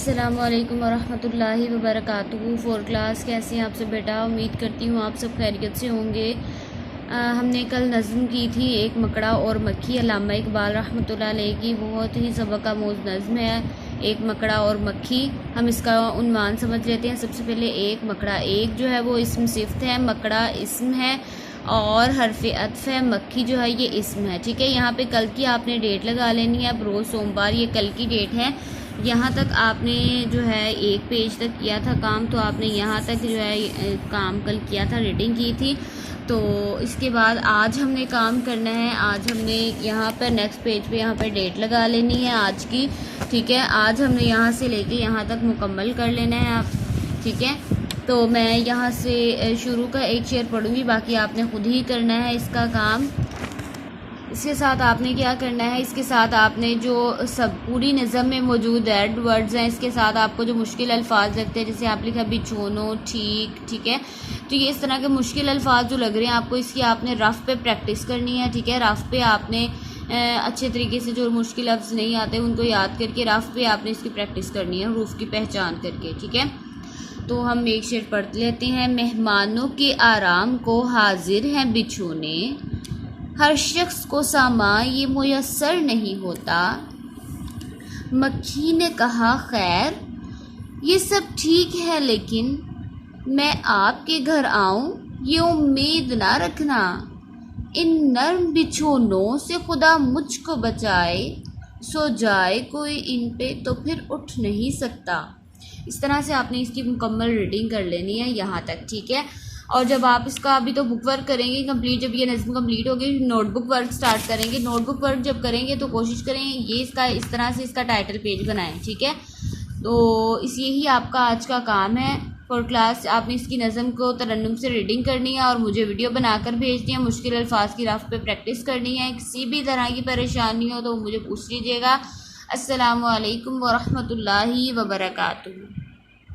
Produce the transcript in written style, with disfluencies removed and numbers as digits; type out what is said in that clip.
अस्सलामुअलैकुम वरहमतुल्लाहि वबरकातुहू। 4 क्लास कैसे हैं आप सब बेटा। उम्मीद करती हूँ आप सब खैरियत से होंगे। हमने कल नज़्म की थी एक मकड़ा और मक्खी, अल्लामा इकबाल रहमतुल्लाह अलैह की बहुत ही सबक आमूज़ नज़्म है एक मकड़ा और मक्खी। हम इसका उन्वान समझ लेते हैं। सबसे पहले एक मकड़ा, एक जो है वो इस्म सिफ़त है, मकड़ा इस्म है और हरफ अत्फ़ है, मक्खी जो है ये इस्म है। ठीक है, यहाँ पे कल की आपने डेट लगा लेनी है। अब रोज़ सोमवार ये कल की डेट है। यहाँ तक आपने जो है एक पेज तक किया था काम, तो आपने यहाँ तक जो है काम कल किया था, रीडिंग की थी। तो इसके बाद आज हमने काम करना है। आज हमने यहाँ पर नेक्स्ट पेज पे यहाँ पर डेट लगा लेनी है आज की। ठीक है, आज हमने यहाँ से लेके यहाँ तक मुकम्मल कर लेना है आप। ठीक है, तो मैं यहाँ से शुरू का एक शेर पढ़ूँगी, बाकी आपने ख़ुद ही करना है इसका काम। इसके साथ आपने क्या करना है, इसके साथ आपने जो सब पूरी निज़म में मौजूद एड वर्ड्स हैं, इसके साथ आपको जो मुश्किल अल्फाज लगते हैं, जैसे आप लिखा बिछोनो, ठीक है, तो ये इस तरह के मुश्किल अल्फाज जो लग रहे हैं आपको, इसकी आपने रफ़ पे प्रैक्टिस करनी है। ठीक है, रफ़ पे आपने अच्छे तरीके से जो मुश्किल लफ्ज़ नहीं आते उनको याद करके रफ़ पे आपने इसकी प्रैक्टिस करनी है, हरूफ की पहचान करके। ठीक है, तो हम एक शेर पढ़ लेते हैं। मेहमानों के आराम को हाजिर हैं बिछोने, हर शख्स को सामा ये मुयस्सर नहीं होता। मक्खी ने कहा खैर ये सब ठीक है, लेकिन मैं आपके घर आऊं ये उम्मीद ना रखना। इन नर्म बिछोनों से खुदा मुझको बचाए, सो जाए कोई इन पे तो फिर उठ नहीं सकता। इस तरह से आपने इसकी मुकम्मल रीडिंग कर लेनी है यहाँ तक। ठीक है, और जब आप इसका अभी तो बुक वर्क करेंगे कंप्लीट, जब ये नज़्म कंप्लीट होगी नोटबुक वर्क स्टार्ट करेंगे। नोटबुक वर्क जब करेंगे तो कोशिश करें ये इसका इस तरह से इसका टाइटल पेज बनाएं। ठीक है, तो यही आपका आज का काम है फॉर क्लास। आपने इसकी नज़्म को तरन्नुम से रीडिंग करनी है और मुझे वीडियो बनाकर भेजनी है। मुश्किल अल्फाज की रफ़ पे प्रैक्टिस करनी है। किसी भी तरह की परेशानी हो तो मुझे पूछ लीजिएगा। अस्सलामु अलैकुम वरहमतुल्लाहि वबरकातुहू।